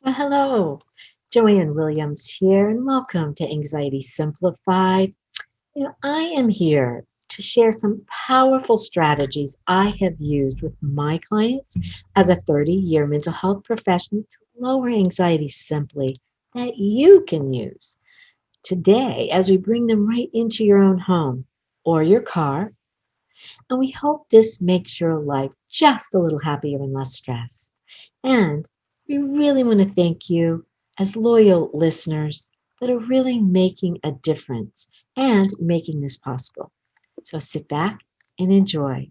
Well, hello, Joanne Williams here, and welcome to Anxiety Simplified. I am here to share some powerful strategies I have used with my clients as a 30-year mental health professional to lower anxiety simply that you can use today as we bring them right into your own home or your car. And we hope this makes your life just a little happier and less stressed. And we really want to thank you as loyal listeners that are really making a difference and making this possible. So sit back and enjoy.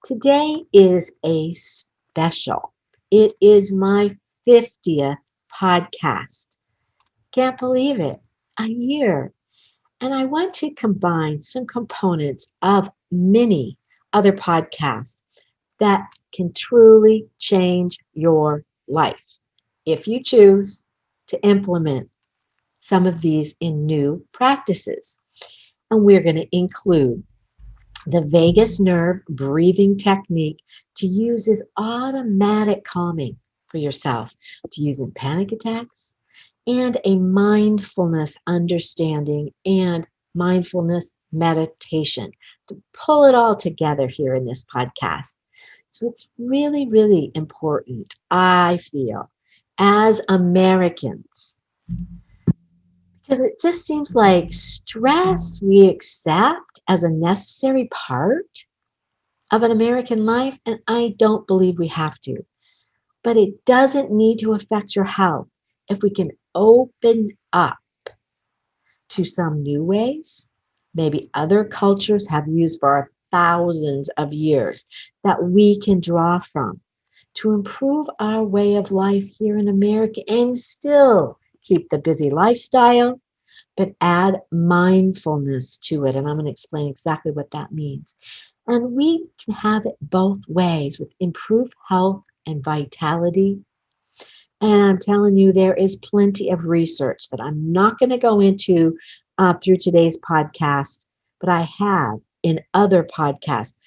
Today is a special. It is my 50th podcast. Can't believe it. A year. And I want to combine some components of many other podcasts that can truly change your life if you choose to implement some of these in new practices. And we're going to include the vagus nerve breathing technique to use as automatic calming for yourself to use in panic attacks, and a mindfulness understanding and mindfulness meditation to pull it all together here in this podcast. So it's really, really important, I feel, as Americans, because it just seems like stress we accept as a necessary part of an American life, and I don't believe we have to. But it doesn't need to affect your health if we can open up to some new ways, maybe other cultures have used for thousands of years that we can draw from to improve our way of life here in America and still keep the busy lifestyle, but add mindfulness to it. And I'm going to explain exactly what that means. And we can have it both ways with improved health and vitality. And I'm telling you, there is plenty of research that I'm not going to go into through today's podcast, but I have in other podcasts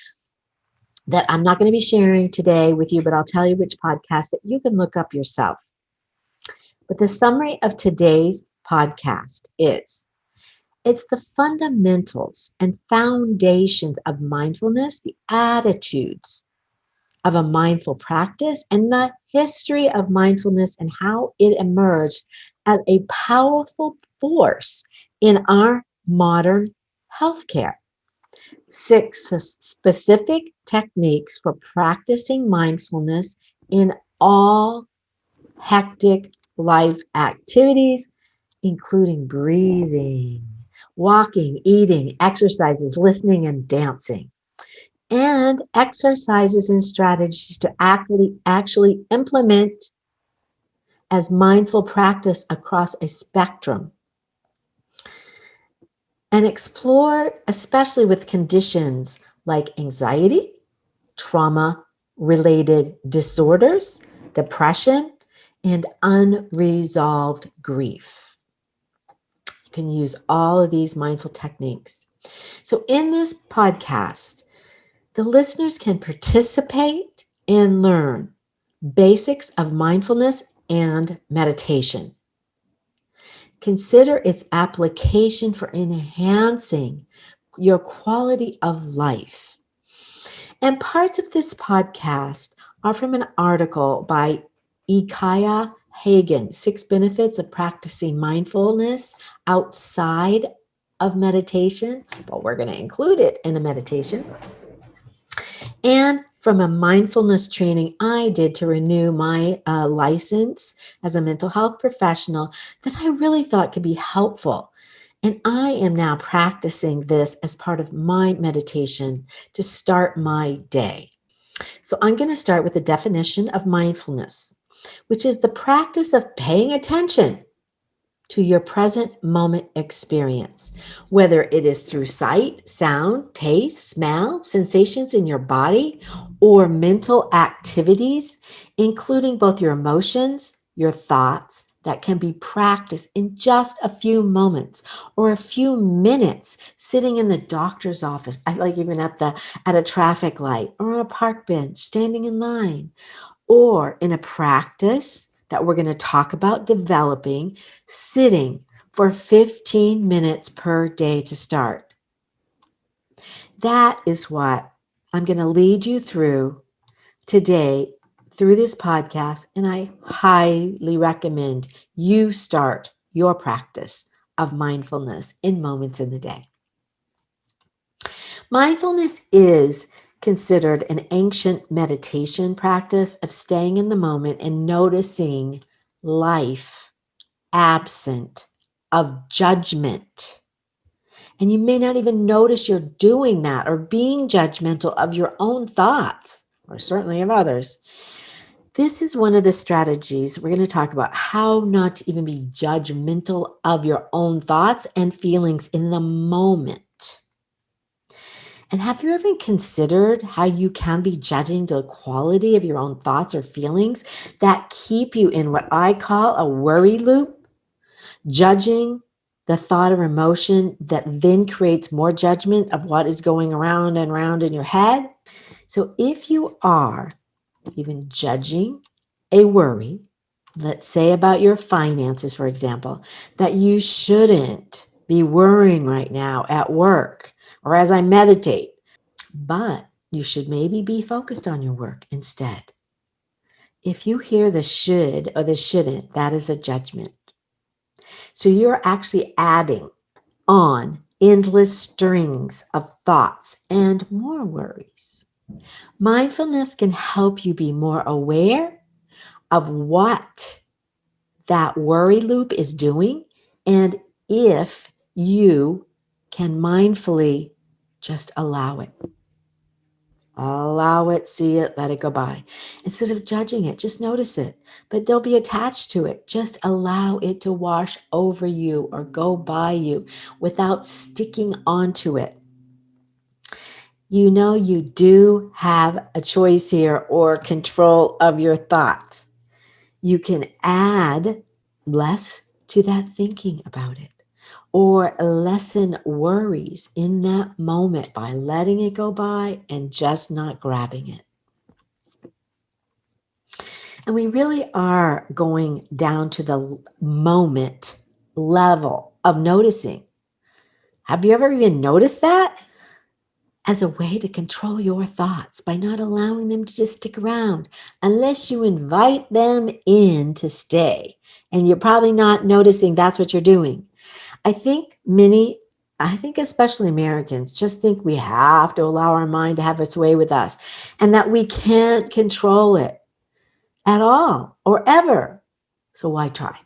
that I'm not going to be sharing today with you, but I'll tell you which podcast that you can look up yourself. But the summary of today's podcast is it's the fundamentals and foundations of mindfulness, the attitudes of a mindful practice, and the history of mindfulness and how it emerged as a powerful force in our modern healthcare. 6 specific techniques for practicing mindfulness in all hectic life activities, including breathing, walking, eating, exercises, listening, and dancing, and exercises and strategies to actually implement as mindful practice across a spectrum and explore, especially with conditions like anxiety, trauma related disorders, depression, and unresolved grief. You can use all of these mindful techniques. So, in this podcast, the listeners can participate and learn basics of mindfulness and meditation. Consider its application for enhancing your quality of life. And parts of this podcast are from an article by Ikaya Hagen, 6 Benefits of Practicing Mindfulness Outside of Meditation. Well, we're going to include it in a meditation. And from a mindfulness training I did to renew my license as a mental health professional that I really thought could be helpful. And I am now practicing this as part of my meditation to start my day. So I'm going to start with the definition of mindfulness, which is the practice of paying attention to your present moment experience, whether it is through sight, sound, taste, smell, sensations in your body, or mental activities, including both your emotions, your thoughts that can be practiced in just a few moments or a few minutes sitting in the doctor's office. I like even at a traffic light or on a park bench, standing in line, or in a practice that we're going to talk about developing sitting for 15 minutes per day to start. That is what I'm going to lead you through today through this podcast, and I highly recommend you start your practice of mindfulness in moments in the day. Mindfulness is considered an ancient meditation practice of staying in the moment and noticing life absent of judgment. And you may not even notice you're doing that or being judgmental of your own thoughts, or certainly of others. This is one of the strategies we're going to talk about, how not to even be judgmental of your own thoughts and feelings in the moment. And have you ever considered how you can be judging the quality of your own thoughts or feelings that keep you in what I call a worry loop, judging the thought or emotion that then creates more judgment of what is going around and around in your head? So if you are even judging a worry, let's say about your finances, for example, that you shouldn't be worrying right now at work or as I meditate, but you should maybe be focused on your work instead. If you hear the should or the shouldn't, that is a judgment. So you're actually adding on endless strings of thoughts and more worries. Mindfulness can help you be more aware of what that worry loop is doing, and if you can mindfully just allow it. Allow it, see it, let it go by. Instead of judging it, just notice it, but don't be attached to it. Just allow it to wash over you or go by you without sticking onto it. You know, you do have a choice here or control of your thoughts. You can add less to that thinking about it or lessen worries in that moment by letting it go by and just not grabbing it. And we really are going down to the moment level of noticing. Have you ever even noticed that? As a way to control your thoughts by not allowing them to just stick around unless you invite them in to stay. And you're probably not noticing that's what you're doing. I think especially Americans just think we have to allow our mind to have its way with us and that we can't control it at all or ever. So why try?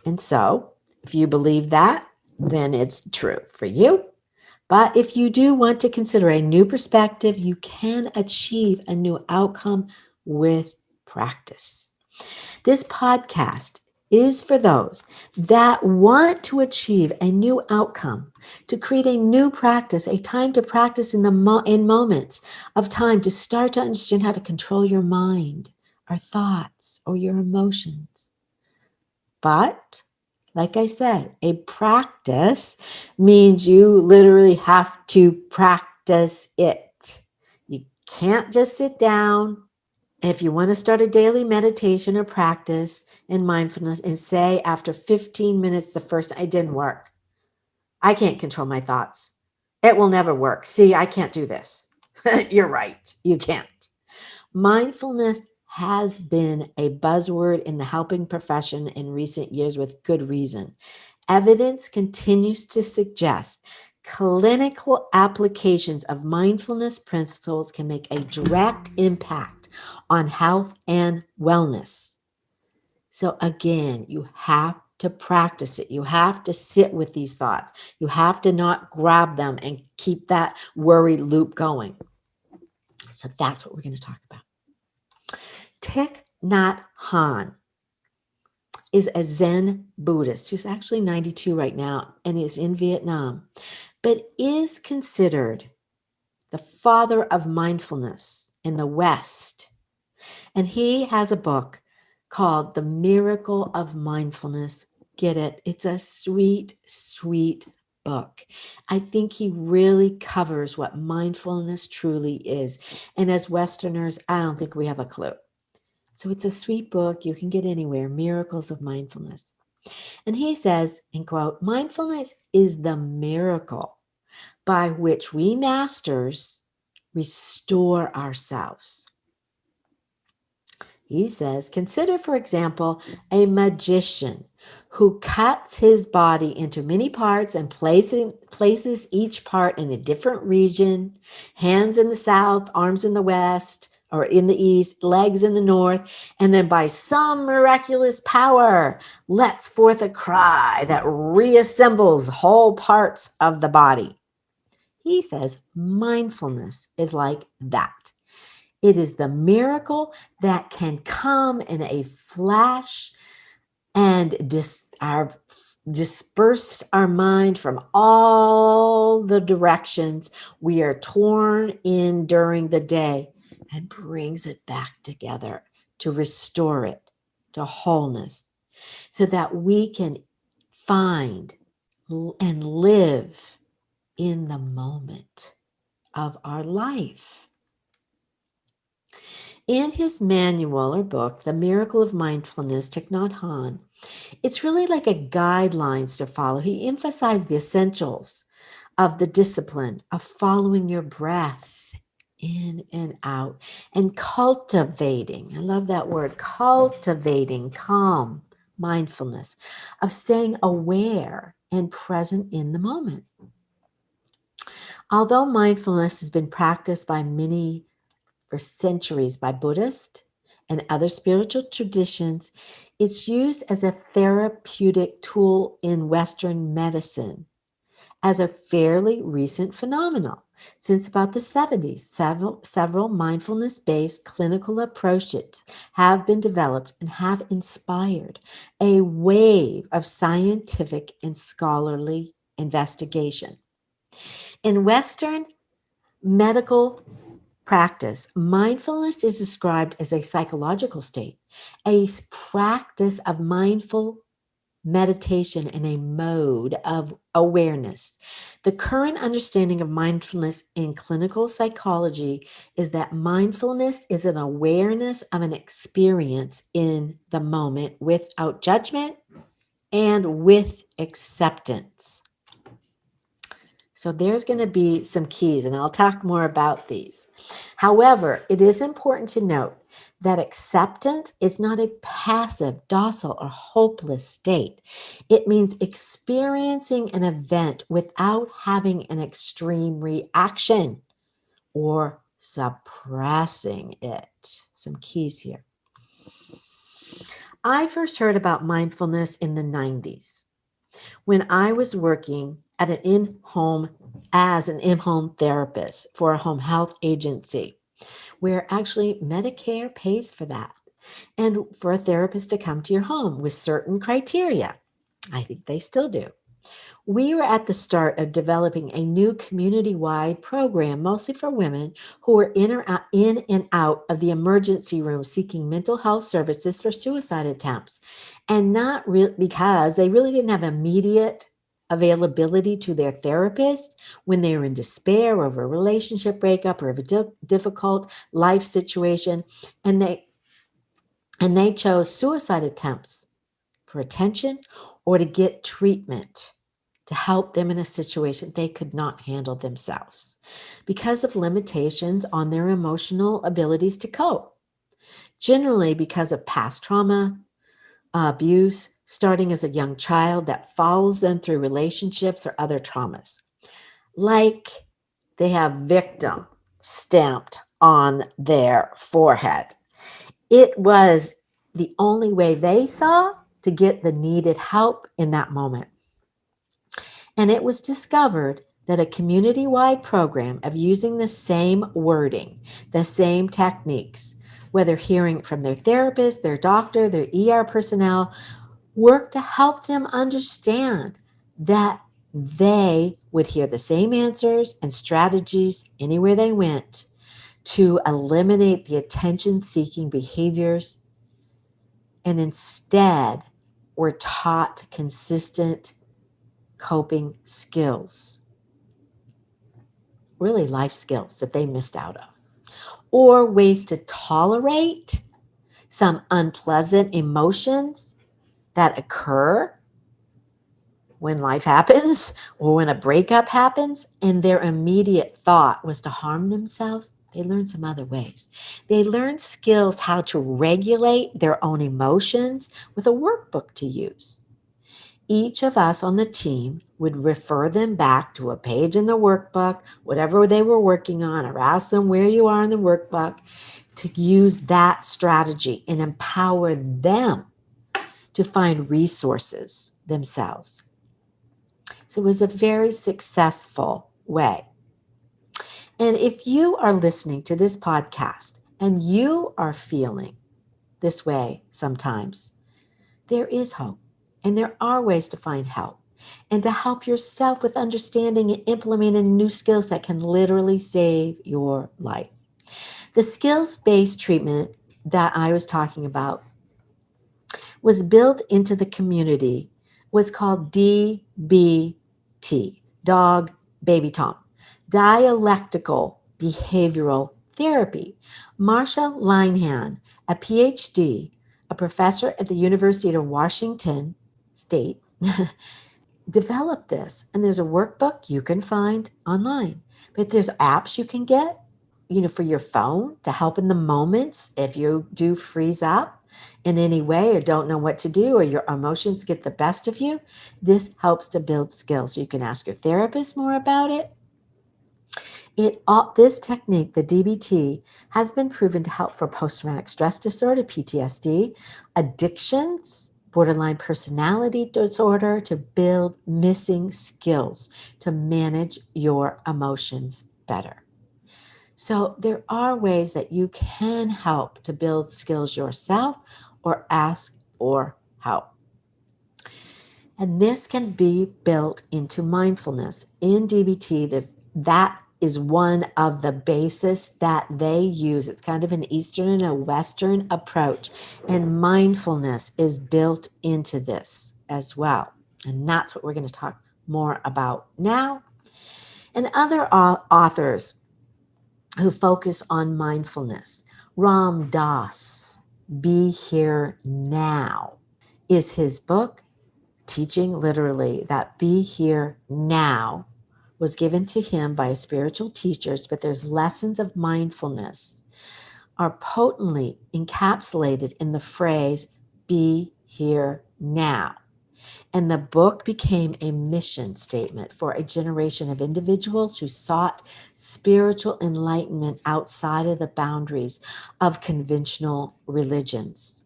And so if you believe that, then it's true for you. But if you do want to consider a new perspective, you can achieve a new outcome with practice. This podcast is for those that want to achieve a new outcome, to create a new practice, a time to practice in moments of time to start to understand how to control your mind or thoughts or your emotions. But like I said, a practice means you literally have to practice it. You can't just sit down. If you want to start a daily meditation or practice in mindfulness and say after 15 minutes, it didn't work. I can't control my thoughts. It will never work. See, I can't do this. You're right. You can't. Mindfulness has been a buzzword in the helping profession in recent years with good reason. Evidence continues to suggest clinical applications of mindfulness principles can make a direct impact on health and wellness. So again, you have to practice it. You have to sit with these thoughts. You have to not grab them and keep that worry loop going. So that's what we're going to talk about. Thich Nhat Hanh is a Zen Buddhist who's actually 92 right now and is in Vietnam, but is considered the father of mindfulness in the West. And he has a book called The Miracle of Mindfulness. Get it? It's a sweet, sweet book. I think he really covers what mindfulness truly is. And as Westerners, I don't think we have a clue. So it's a sweet book you can get anywhere, Miracles of Mindfulness. And he says, in quote, mindfulness is the miracle by which we masters restore ourselves. He says, consider, for example, a magician who cuts his body into many parts and places each part in a different region, hands in the south, arms in the west, or in the east, legs in the north, and then by some miraculous power lets forth a cry that reassembles whole parts of the body. He says mindfulness is like that. It is the miracle that can come in a flash and disperse our mind from all the directions we are torn in during the day and brings it back together to restore it to wholeness so that we can find and live in the moment of our life. In his manual or book, The Miracle of Mindfulness, Thich Nhat Hanh, it's really like a guidelines to follow. He emphasized the essentials of the discipline of following your breath in and out and cultivating. I love that word, cultivating calm mindfulness, of staying aware and present in the moment. Although mindfulness has been practiced by many for centuries by Buddhists and other spiritual traditions, it's used as a therapeutic tool in Western medicine as a fairly recent phenomenon. Since about the 70s, several mindfulness-based clinical approaches have been developed and have inspired a wave of scientific and scholarly investigation. In Western medical practice, mindfulness is described as a psychological state, a practice of mindful meditation in a mode of awareness. The current understanding of mindfulness in clinical psychology is that mindfulness is an awareness of an experience in the moment without judgment and with acceptance. So there's going to be some keys, and I'll talk more about these. However, it is important to note that acceptance is not a passive, docile, or hopeless state. It means experiencing an event without having an extreme reaction or suppressing it. Some keys here. I first heard about mindfulness in the 90s when I was working at an in-home as an in-home therapist for a home health agency, where actually Medicare pays for that, and for a therapist to come to your home with certain criteria. I think they still do. We were at the start of developing a new community-wide program, mostly for women who were in and out of the emergency room seeking mental health services for suicide attempts, and not because they really didn't have immediate availability to their therapist when they were in despair over a relationship breakup or a difficult life situation, and they chose suicide attempts for attention or to get treatment to help them in a situation they could not handle themselves because of limitations on their emotional abilities to cope, generally because of past trauma, abuse, starting as a young child that follows them through relationships or other traumas. Like they have victim stamped on their forehead. It was the only way they saw to get the needed help in that moment. And it was discovered that a community-wide program of using the same wording, the same techniques, whether hearing it from their therapist, their doctor, their ER personnel, worked to help them understand that they would hear the same answers and strategies anywhere they went to eliminate the attention-seeking behaviors, and instead were taught consistent coping skills, really life skills that they missed out of, or ways to tolerate some unpleasant emotions that occur when life happens or when a breakup happens, and their immediate thought was to harm themselves, they learn some other ways. They learn skills how to regulate their own emotions with a workbook to use. Each of us on the team would refer them back to a page in the workbook, whatever they were working on, or ask them where you are in the workbook to use that strategy and empower them to find resources themselves. So it was a very successful way. And if you are listening to this podcast and you are feeling this way sometimes, there is hope and there are ways to find help and to help yourself with understanding and implementing new skills that can literally save your life. The skills-based treatment that I was talking about was built into the community, was called DBT, Dog Baby Tom, Dialectical Behavioral Therapy. Marsha Linehan, a PhD, a professor at the University of Washington State, developed this. And there's a workbook you can find online, but there's apps you can get, for your phone to help in the moments if you do freeze up in any way or don't know what to do or your emotions get the best of you. This helps to build skills. You can ask your therapist more about it. This technique, the DBT, has been proven to help for post-traumatic stress disorder, PTSD, addictions, borderline personality disorder, to build missing skills to manage your emotions better. So there are ways that you can help to build skills yourself or ask for help. And this can be built into mindfulness. In DBT, that is one of the bases that they use. It's kind of an Eastern and a Western approach. And mindfulness is built into this as well. And that's what we're going to talk more about now. And other authors who focus on mindfulness. Ram Dass, Be Here Now, is his book, teaching literally that be here now was given to him by spiritual teachers, but there's lessons of mindfulness are potently encapsulated in the phrase, be here now. And the book became a mission statement for a generation of individuals who sought spiritual enlightenment outside of the boundaries of conventional religions.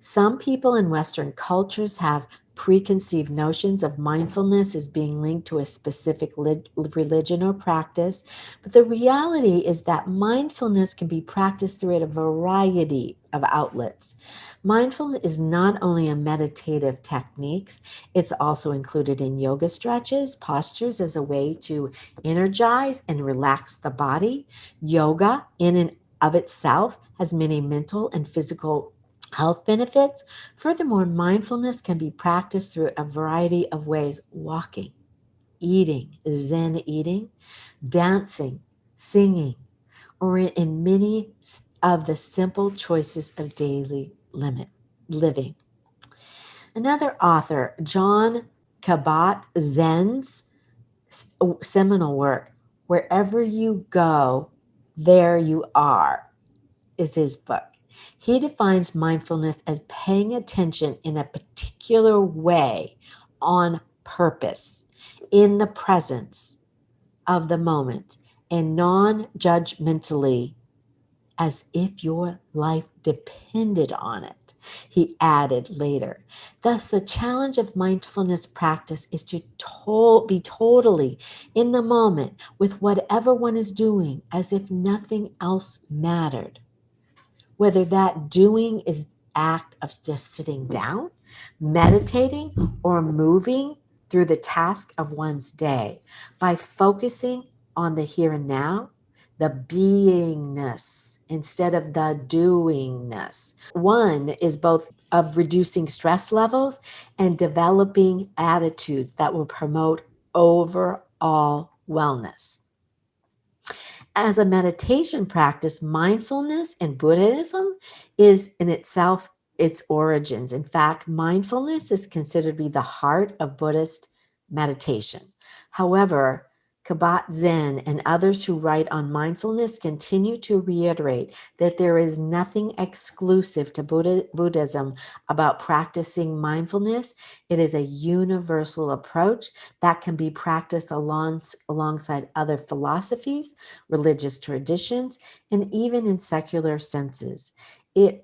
Some people in Western cultures have preconceived notions of mindfulness as being linked to a specific religion or practice, but the reality is that mindfulness can be practiced through a variety of outlets. Mindfulness is not only a meditative technique, it's also included in yoga stretches, postures as a way to energize and relax the body. Yoga in and of itself has many mental and physical health benefits. Furthermore, mindfulness can be practiced through a variety of ways: walking, eating, Zen eating, dancing, singing, or in many of the simple choices of daily living. Another author, John Kabat-Zinn's seminal work, Wherever You Go, There You Are, is his book. He defines mindfulness as paying attention in a particular way on purpose, in the presence of the moment, and non-judgmentally, as if your life depended on it, he added later. Thus, the challenge of mindfulness practice is to be totally in the moment with whatever one is doing, as if nothing else mattered. Whether that doing is act of just sitting down, meditating, or moving through the task of one's day, by focusing on the here and now, the beingness instead of the doingness. One is both of reducing stress levels and developing attitudes that will promote overall wellness. As a meditation practice, mindfulness in Buddhism is in itself its origins. In fact, mindfulness is considered to be the heart of Buddhist meditation. However, Kabat Zen and others who write on mindfulness continue to reiterate that there is nothing exclusive to Buddhism about practicing mindfulness. It is a universal approach that can be practiced alongside other philosophies, religious traditions, and even in secular senses. If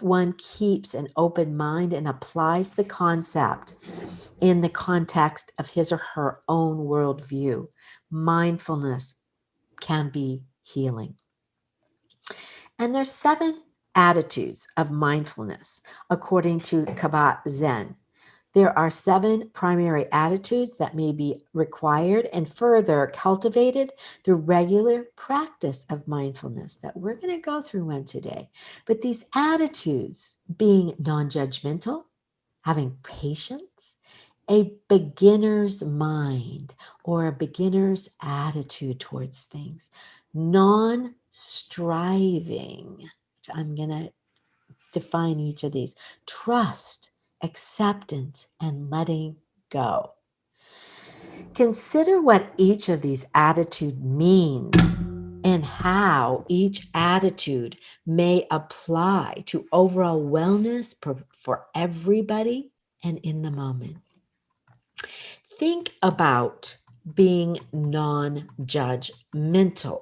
one keeps an open mind and applies the concept in the context of his or her own worldview, mindfulness can be healing. And there's 7 attitudes of mindfulness, according to Kabat Zen. There are 7 primary attitudes that may be required and further cultivated through regular practice of mindfulness that we're going to go through one today. But these attitudes being non-judgmental, having patience, a beginner's mind or a beginner's attitude towards things, non-striving, which I'm going to define each of these, trust, acceptance, and letting go. Consider what each of these attitudes means and how each attitude may apply to overall wellness for everybody and in the moment. Think about being non-judgmental.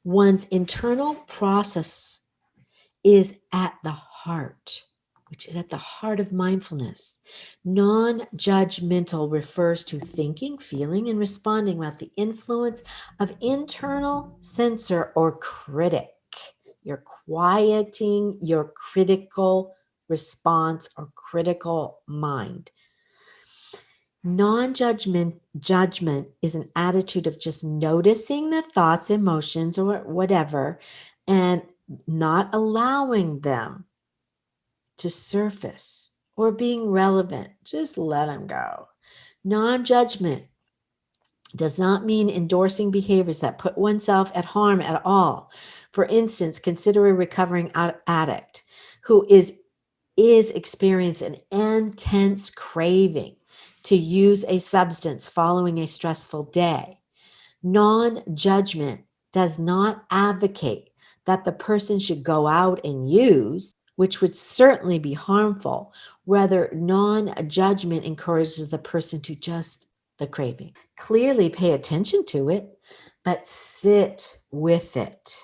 One's internal process is at the heart, which is at the heart of mindfulness. Non-judgmental refers to thinking, feeling, and responding without the influence of internal censor or critic. You're quieting your critical response or critical mind. Non-judgment is an attitude of just noticing the thoughts, emotions, or whatever, and not allowing them to surface or being relevant. Just let them go. Non-judgment does not mean endorsing behaviors that put oneself at harm at all. For instance, consider a recovering addict who is experiencing an intense craving to use a substance following a stressful day. Non-judgment does not advocate that the person should go out and use, which would certainly be harmful. Rather, non-judgment encourages the person to just the craving. Clearly pay attention to it, but sit with it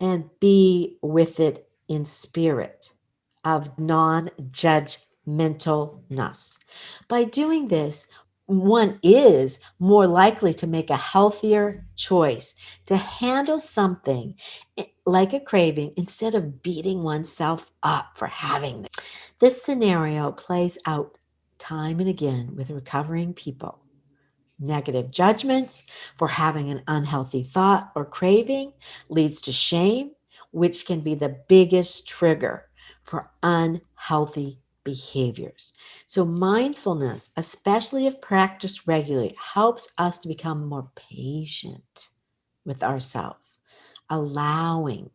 and be with it in spirit of non-judgmentalness. By doing this, one is more likely to make a healthier choice to handle something like a craving instead of beating oneself up for having it. This scenario plays out time and again with recovering people. Negative judgments for having an unhealthy thought or craving leads to shame, which can be the biggest trigger for unhealthy behaviors. So mindfulness, especially if practiced regularly, helps us to become more patient with ourselves, allowing.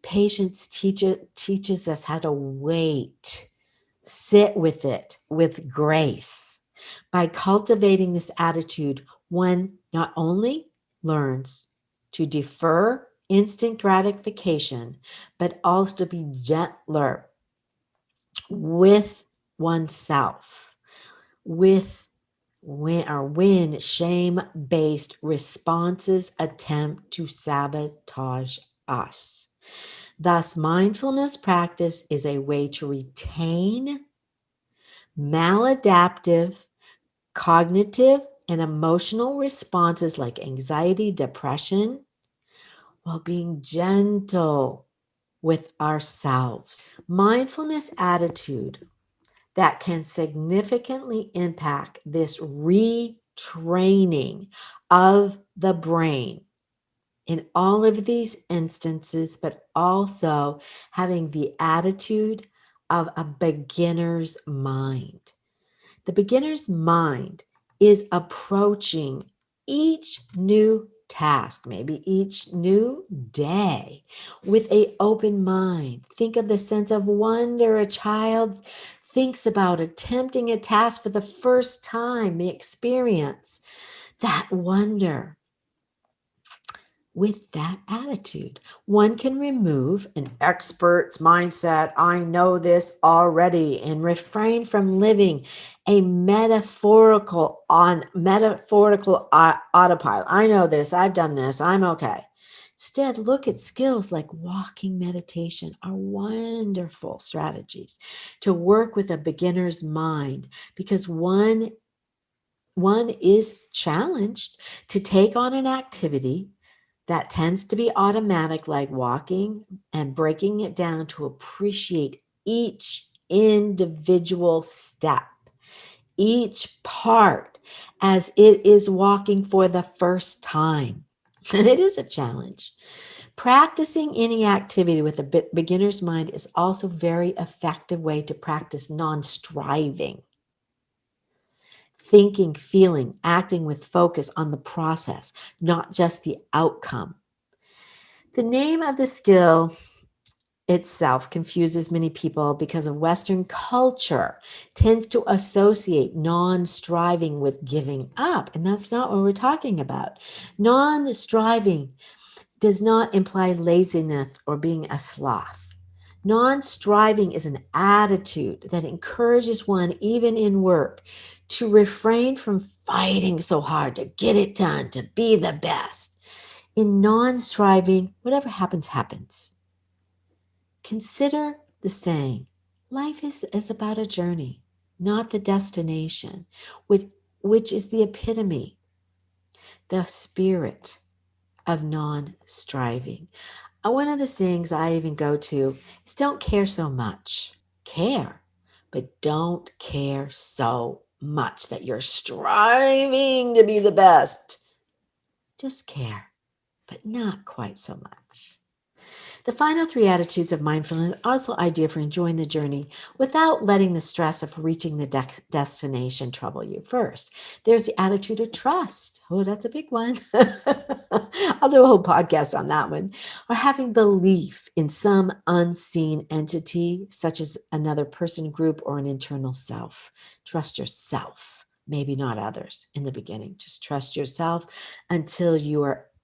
Patience teaches us how to wait, sit with it with grace. By cultivating this attitude, one not only learns to defer instant gratification, but also to be gentler with oneself, when shame-based responses attempt to sabotage us. Thus, mindfulness practice is a way to retain maladaptive cognitive and emotional responses like anxiety, depression, while being gentle with ourselves. Mindfulness attitude that can significantly impact this retraining of the brain in all of these instances, but also having the attitude of a beginner's mind. The beginner's mind is approaching each new task, maybe each new day, with an open mind. Think of the sense of wonder a child thinks about attempting a task for the first time, the experience, that wonder. With that attitude, one can remove an expert's mindset, I know this already, and refrain from living a metaphorical autopilot. I know this, I've done this, I'm okay. Instead, look at skills like walking meditation are wonderful strategies to work with a beginner's mind, because one is challenged to take on an activity that tends to be automatic, like walking, and breaking it down to appreciate each individual step, each part, as it is walking for the first time. And it is a challenge. Practicing any activity with a beginner's mind is also a very effective way to practice non-striving. Thinking, feeling, acting with focus on the process, not just the outcome. The name of the skill itself confuses many people because of Western culture tends to associate non-striving with giving up. And that's not what we're talking about. Non-striving does not imply laziness or being a sloth. Non-striving is an attitude that encourages one, even in work, to refrain from fighting so hard to get it done, to be the best. In non-striving, whatever happens, happens. Consider the saying, life is about a journey, not the destination, which is the epitome, the spirit of non-striving. One of the things I even go to is don't care so much. Care, but don't care so much that you're striving to be the best. Just care, but not quite so much. The final three attitudes of mindfulness are also ideal for enjoying the journey without letting the stress of reaching the destination trouble you. First, there's the attitude of trust. Oh, that's a big one. I'll do a whole podcast on that one. Or having belief in some unseen entity, such as another person, group, or an internal self. Trust yourself, maybe not others in the beginning. Just trust yourself until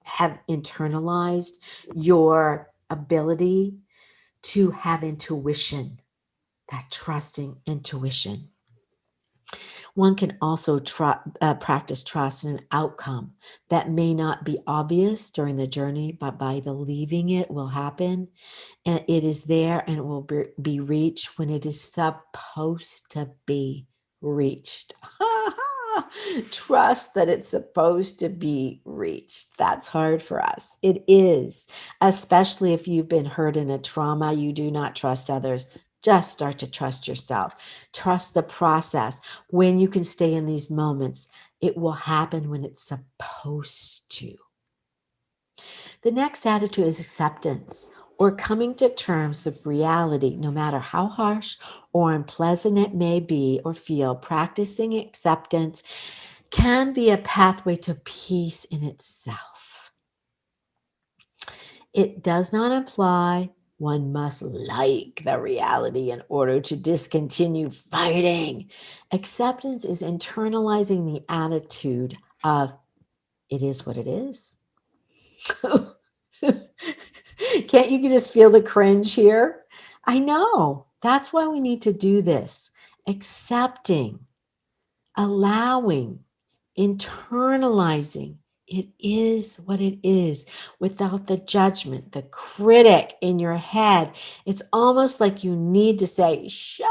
have internalized your ability to have intuition, that trusting intuition. One can also practice trust in an outcome that may not be obvious during the journey, but by believing it will happen, and it is there and it will be reached when it is supposed to be reached. Trust that it's supposed to be reached. That's hard for us. It is, especially if you've been hurt in a trauma. You do not trust others. Just start to trust yourself. Trust the process. When you can stay in these moments, it will happen when it's supposed to. The next attitude is acceptance, or coming to terms with reality, no matter how harsh or unpleasant it may be or feel. Practicing acceptance can be a pathway to peace in itself. It does not imply one must like the reality in order to discontinue fighting. Acceptance is internalizing the attitude of it is what it is. Can't you just feel the cringe here? I know. That's why we need to do this. Accepting, allowing, internalizing. It is what it is without the judgment, the critic in your head. It's almost like you need to say, shut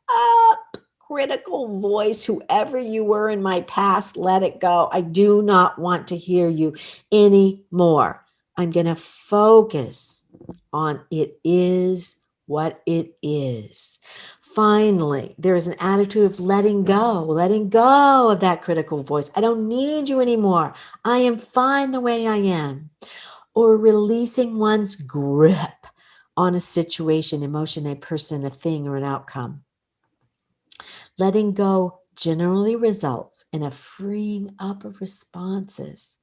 up, critical voice, whoever you were in my past, let it go. I do not want to hear you anymore. I'm going to focus on it is what it is. Finally, there is an attitude of letting go of that critical voice. I don't need you anymore. I am fine the way I am. Or releasing one's grip on a situation, emotion, a person, a thing, or an outcome. Letting go generally results in a freeing up of responses,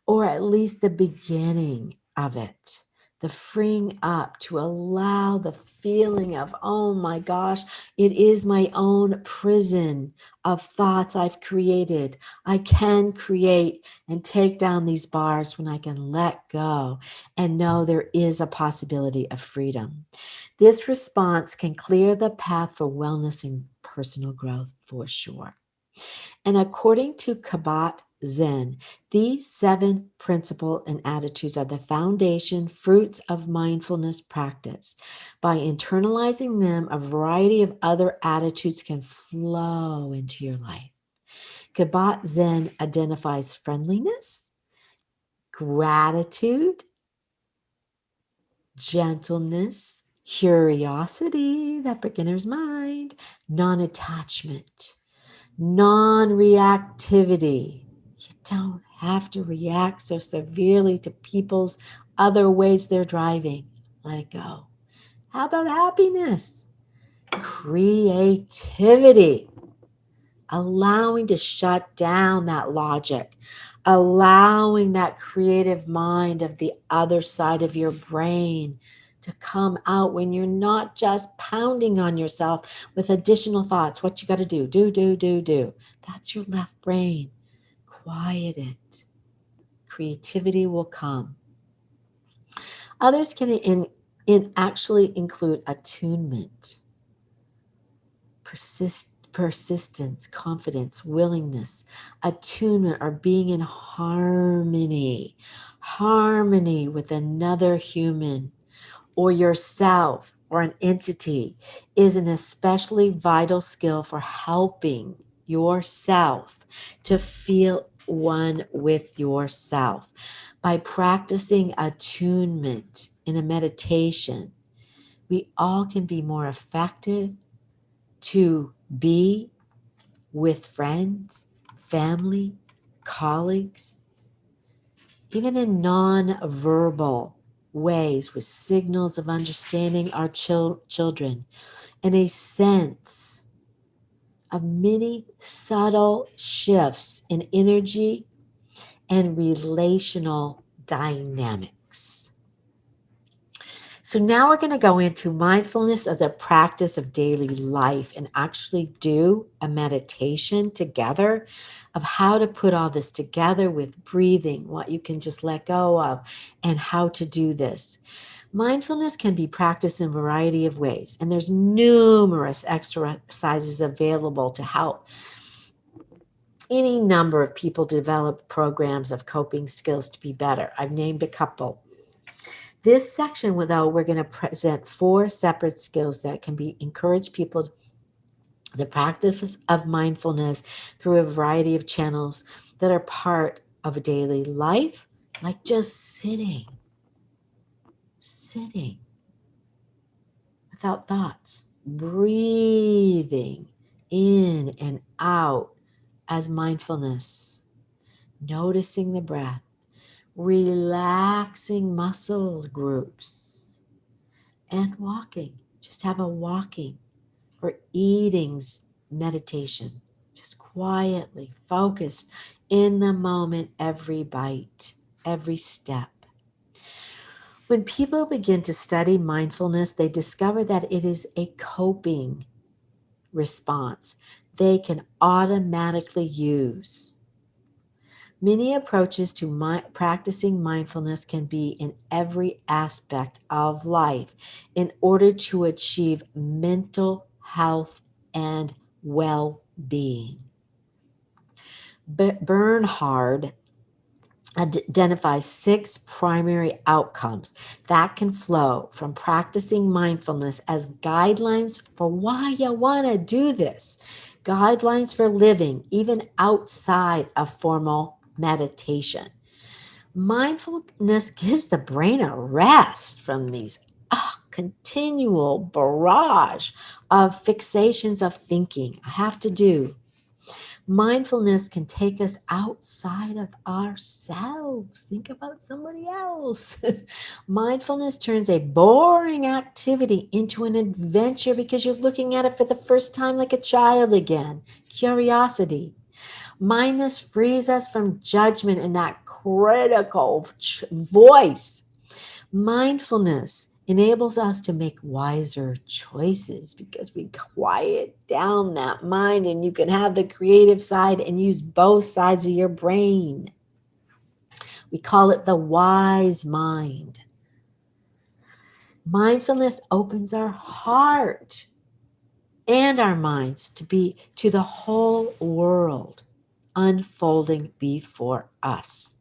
or at least the beginning of it. The freeing up to allow the feeling of, oh my gosh, it is my own prison of thoughts I've created. I can create and take down these bars when I can let go and know there is a possibility of freedom. This response can clear the path for wellness and personal growth for sure. And according to Kabat Zen, these 7 principles and attitudes are the foundation fruits of mindfulness practice. By internalizing them, a variety of other attitudes can flow into your life. Kabat Zen identifies friendliness, gratitude, gentleness, curiosity, that beginner's mind, non-attachment, non-reactivity. You don't have to react so severely to people's other ways they're driving. Let it go. How about happiness? Creativity. Allowing to shut down that logic, allowing that creative mind of the other side of your brain to come out when you're not just pounding on yourself with additional thoughts. What you got to do, do. That's your left brain. Quiet it. Creativity will come. Others can actually include attunement, persistence, confidence, willingness, attunement, or being in harmony with another human or yourself or an entity is an especially vital skill for helping yourself to feel one with yourself. By practicing attunement in a meditation, we all can be more effective to be with friends, family, colleagues, even in non-verbal ways with signals of understanding our children, and a sense of many subtle shifts in energy and relational dynamics. So now we're going to go into mindfulness as a practice of daily life and actually do a meditation together of how to put all this together with breathing, what you can just let go of, and how to do this. Mindfulness can be practiced in a variety of ways, and there's numerous exercises available to help any number of people develop programs of coping skills to be better. I've named a couple. This section, though, we're going to present 4 separate skills that can encourage people the practice of mindfulness through a variety of channels that are part of a daily life, like just sitting without thoughts, breathing in and out as mindfulness, noticing the breath, relaxing muscle groups, and walking. Just have a walking or eating meditation, just quietly focused in the moment, every bite, every step. When people begin to study mindfulness, they discover that it is a coping response they can automatically use. Many approaches to practicing mindfulness can be in every aspect of life in order to achieve mental health and well-being. Bernhard identifies 6 primary outcomes that can flow from practicing mindfulness as guidelines for why you want to do this, guidelines for living even outside of formal meditation. Mindfulness gives the brain a rest from these continual barrage of fixations of thinking. I have to do. Mindfulness can take us outside of ourselves. Think about somebody else. Mindfulness turns a boring activity into an adventure because you're looking at it for the first time like a child again. Curiosity. Mindfulness frees us from judgment and that critical voice. Mindfulness enables us to make wiser choices because we quiet down that mind, and you can have the creative side and use both sides of your brain. We call it the wise mind. Mindfulness opens our heart and our minds to the whole world unfolding before us.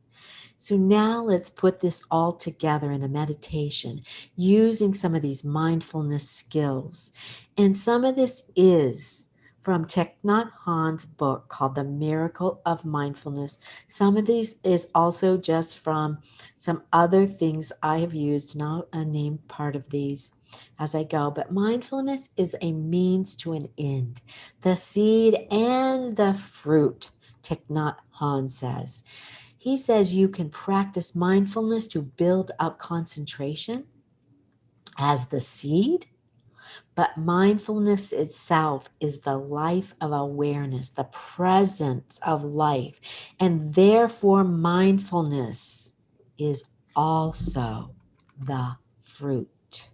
So now let's put this all together in a meditation using some of these mindfulness skills. And some of this is from Thich Nhat Hanh's book called The Miracle of Mindfulness. Some of these is also just from some other things I have used, and I'll name part of these as I go. But mindfulness is a means to an end, the seed and the fruit, Thich Nhat Hanh says. He says you can practice mindfulness to build up concentration as the seed, but mindfulness itself is the life of awareness, the presence of life, and therefore mindfulness is also the fruit.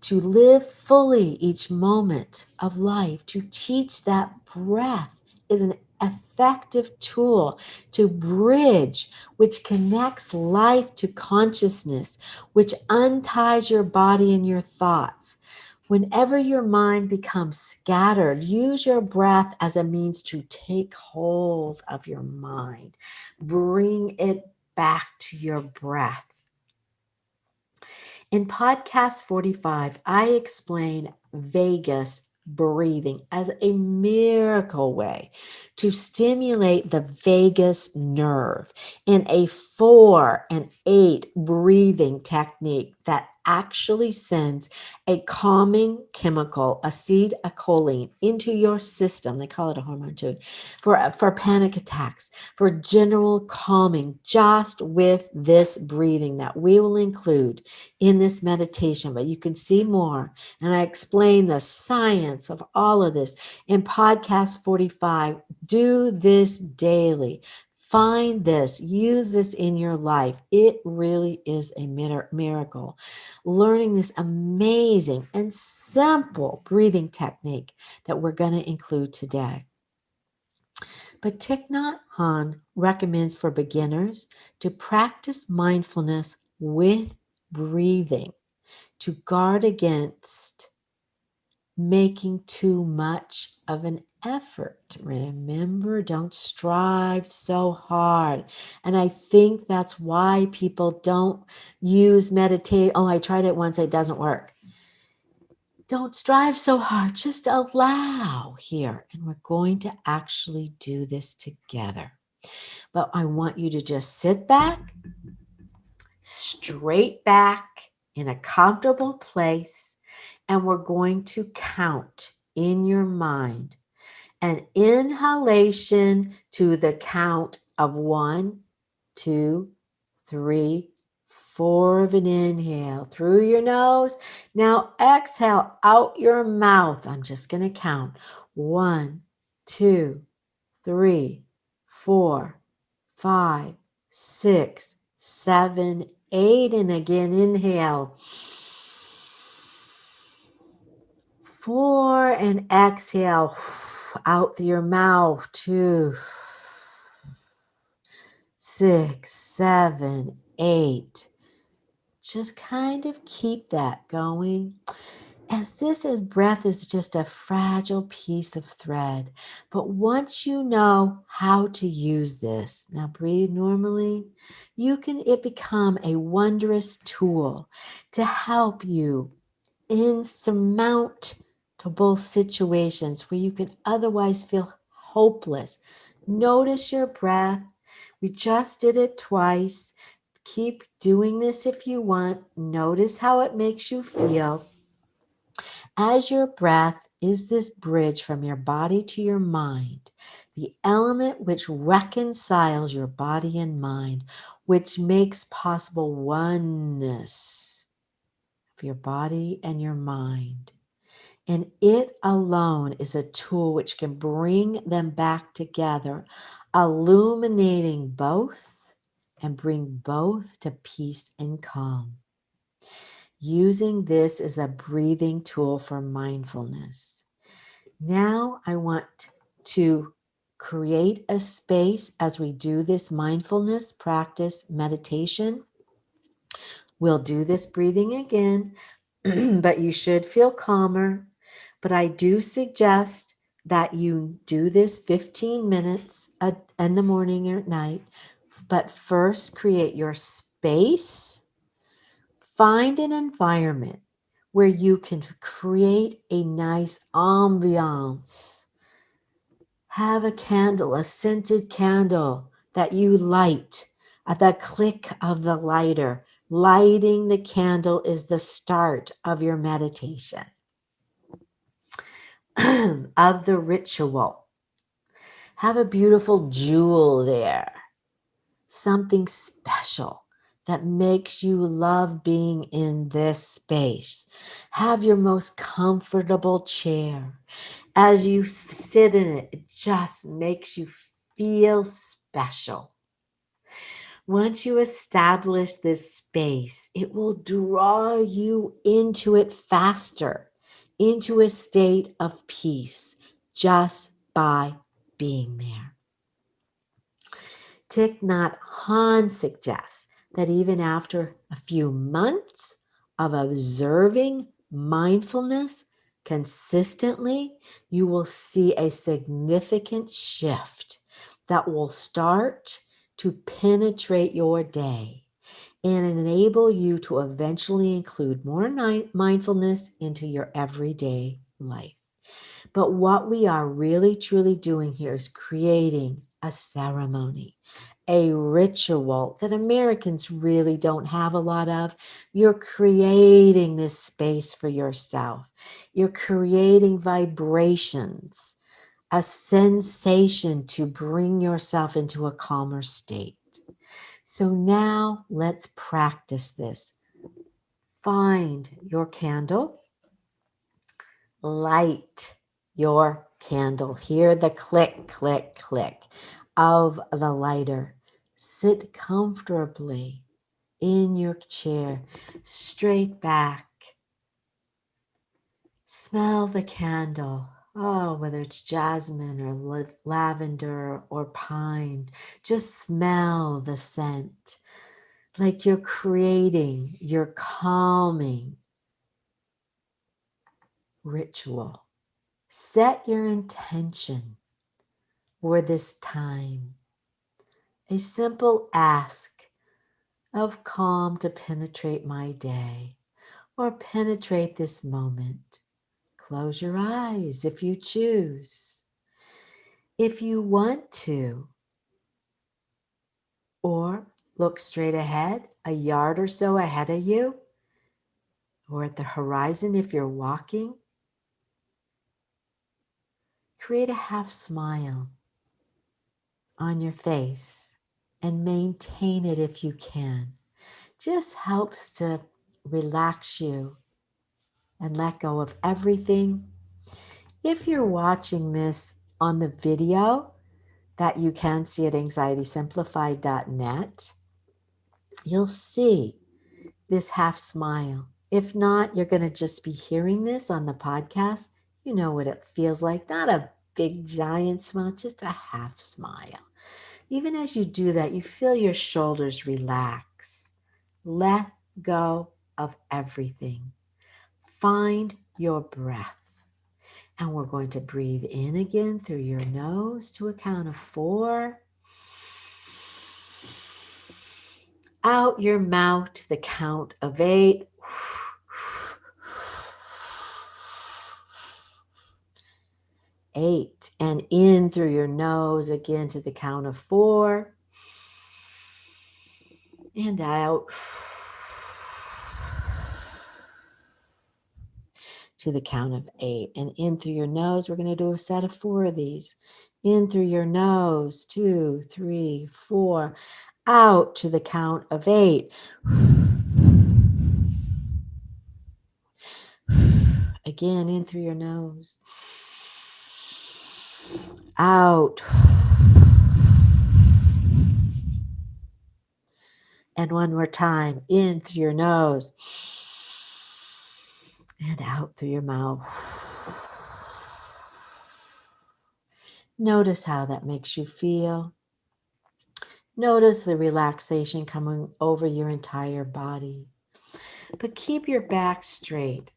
To live fully each moment of life, to teach that breath is an effective tool to bridge, which connects life to consciousness, which unties your body and your thoughts. Whenever your mind becomes scattered, use your breath as a means to take hold of your mind. Bring it back to your breath. In podcast 45, I explain vagus breathing as a miracle way to stimulate the vagus nerve in a 4 and 8 breathing technique that actually sends a calming chemical, acetylcholine, into your system. They call it a hormone too, for panic attacks, for general calming, just with this breathing that we will include in this meditation. But you can see more, and I explain the science of all of this in podcast 45. Do this daily. Find this, use this in your life. It really is a miracle. Learning this amazing and simple breathing technique that we're going to include today. But Thich Nhat Hanh recommends for beginners to practice mindfulness with breathing to guard against making too much of an effort. Remember, don't strive so hard. And I think that's why people don't use meditate. Oh, I tried it once, it doesn't work. Don't strive so hard. Just allow here. And we're going to actually do this together. But I want you to just sit back, straight back in a comfortable place. And we're going to count in your mind an inhalation to the count of 1, 2, 3, 4 of an inhale through your nose. Now exhale out your mouth. I'm just going to count 1, 2, 3, 4, 5, 6, 7, 8. And again, inhale. 4 and exhale out through your mouth. 2, 6, 7, 8. Just kind of keep that going. As breath is just a fragile piece of thread. But once you know how to use this, now breathe normally, it become a wondrous tool to help you insurmountable situations where you can otherwise feel hopeless. Notice your breath. We just did it twice. Keep doing this if you want. Notice how it makes you feel as your breath is this bridge from your body to your mind, the element which reconciles your body and mind, which makes possible oneness of your body and your mind. And it alone is a tool which can bring them back together, illuminating both and bring both to peace and calm. Using this as a breathing tool for mindfulness. Now I want to create a space as we do this mindfulness practice meditation. We'll do this breathing again, but you should feel calmer. But I do suggest that you do this 15 minutes in the morning or at night. But first, create your space. Find an environment where you can create a nice ambiance. Have a candle, a scented candle that you light at the click of the lighter. Lighting the candle is the start of your meditation, of the ritual. Have a beautiful jewel there, something special that makes you love being in this space. Have your most comfortable chair. As you sit in it, it just makes you feel special. Once you establish this space, it will draw you into it faster, into a state of peace, just by being there. Thich Nhat Hanh suggests that even after a few months of observing mindfulness consistently, you will see a significant shift that will start to penetrate your day and enable you to eventually include more mindfulness into your everyday life. But what we are really truly doing here is creating a ceremony, a ritual that Americans really don't have a lot of. You're creating this space for yourself. You're creating vibrations, a sensation to bring yourself into a calmer state. So now let's practice this. Find your candle. Light your candle. Hear the click, click, click of the lighter. Sit comfortably in your chair, straight back. Smell the candle. Oh, whether it's jasmine or lavender or pine, just smell the scent. Like you're creating your calming ritual. Set your intention for this time. A simple ask of calm to penetrate my day or penetrate this moment. Close your eyes if you choose. If you want to, or look straight ahead, a yard or so ahead of you, or at the horizon if you're walking. Create a half smile on your face and maintain it if you can. Just helps to relax you and let go of everything. If you're watching this on the video that you can see at anxietysimplified.net, you'll see this half smile. If not, you're going to just be hearing this on the podcast. You know what it feels like. Not a big giant smile, just a half smile. Even as you do that, you feel your shoulders relax. Let go of everything. Find your breath. And we're going to breathe in again through your nose to a count of 4. Out your mouth to the count of 8. 8. And in through your nose again to the count of 4. And out. to the count of 8. And in through your nose, we're going to do a set of 4 of these. In through your nose, 2, 3, 4. Out to the count of 8. Again, in through your nose. Out. And one more time, in through your nose. And out through your mouth. Notice how that makes you feel. Notice the relaxation coming over your entire body. But keep your back straight.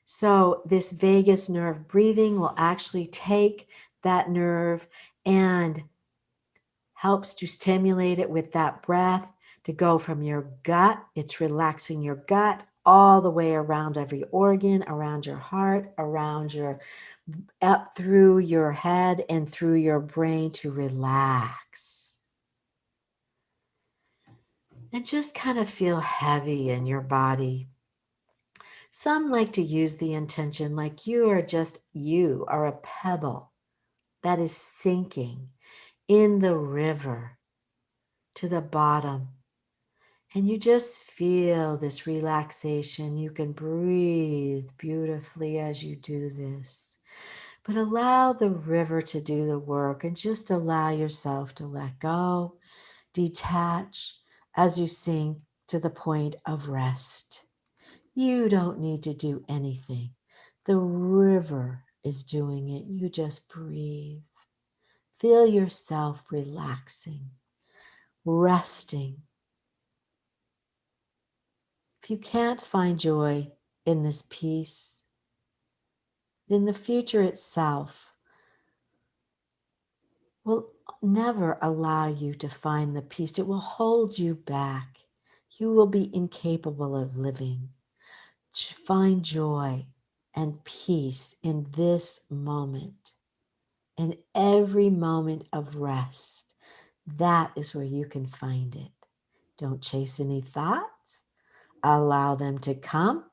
So this vagus nerve breathing will actually take that nerve and helps to stimulate it with that breath to go from your gut. It's relaxing your gut all the way around every organ, around your heart, around your, up through your head and through your brain to relax. And just kind of feel heavy in your body. Some like to use the intention like you are a pebble that is sinking in the river to the bottom. And you just feel this relaxation. You can breathe beautifully as you do this. But allow the river to do the work and just allow yourself to let go, detach as you sink to the point of rest. You don't need to do anything. The river is doing it. You just breathe. Feel yourself relaxing, resting. If you can't find joy in this peace, then the future itself will never allow you to find the peace. It will hold you back. You will be incapable of living. Find joy and peace in this moment, in every moment of rest. That is where you can find it. Don't chase any thoughts. Allow them to come.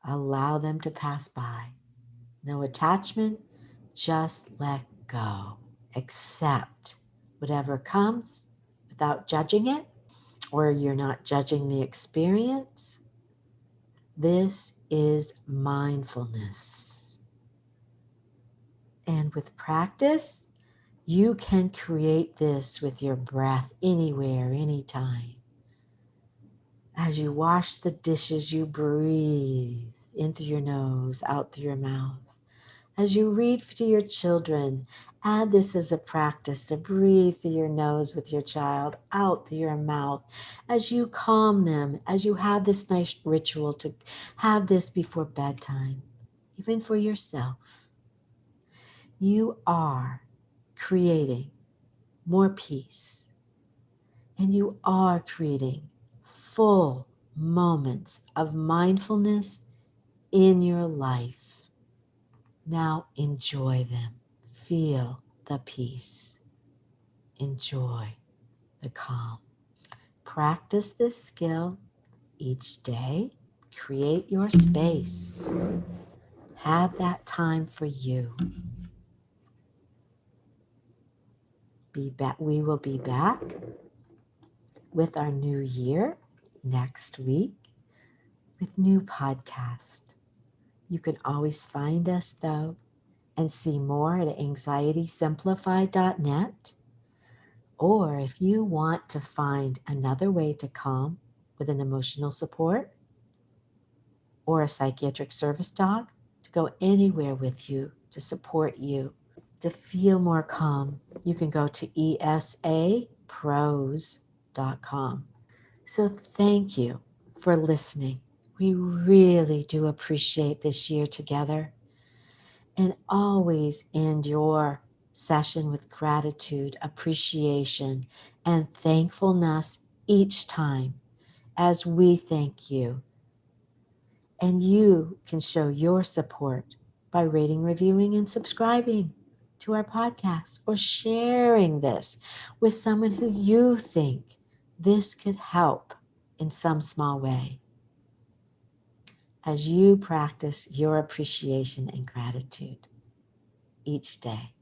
Allow them to pass by. No attachment. Just let go. Accept whatever comes without judging it, or you're not judging the experience. This is mindfulness. And with practice, you can create this with your breath anywhere, anytime. As you wash the dishes, you breathe in through your nose, out through your mouth. As you read to your children, add this as a practice to breathe through your nose with your child, out through your mouth. As you calm them, as you have this nice ritual to have this before bedtime, even for yourself, you are creating more peace. And you are creating full moments of mindfulness in your life. Now enjoy them. Feel the peace. Enjoy the calm. Practice this skill each day. Create your space. Have that time for you. We will be back with our new year next week with new podcast. You can always find us, though, and see more at anxietysimplified.net. Or if you want to find another way to calm with an emotional support or a psychiatric service dog to go anywhere with you to support you, to feel more calm, you can go to esapros.com. So thank you for listening. We really do appreciate this year together. And always end your session with gratitude, appreciation, and thankfulness each time as we thank you. And you can show your support by rating, reviewing, and subscribing to our podcast or sharing this with someone who you think this could help in some small way. as you practice your appreciation and gratitude each day.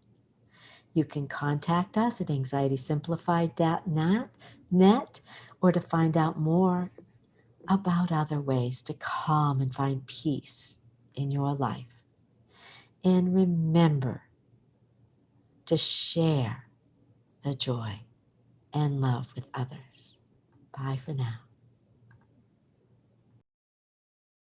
You can contact us at anxietysimplified.net or to find out more about other ways to calm and find peace in your life. And remember to share the joy and love with others. Bye for now.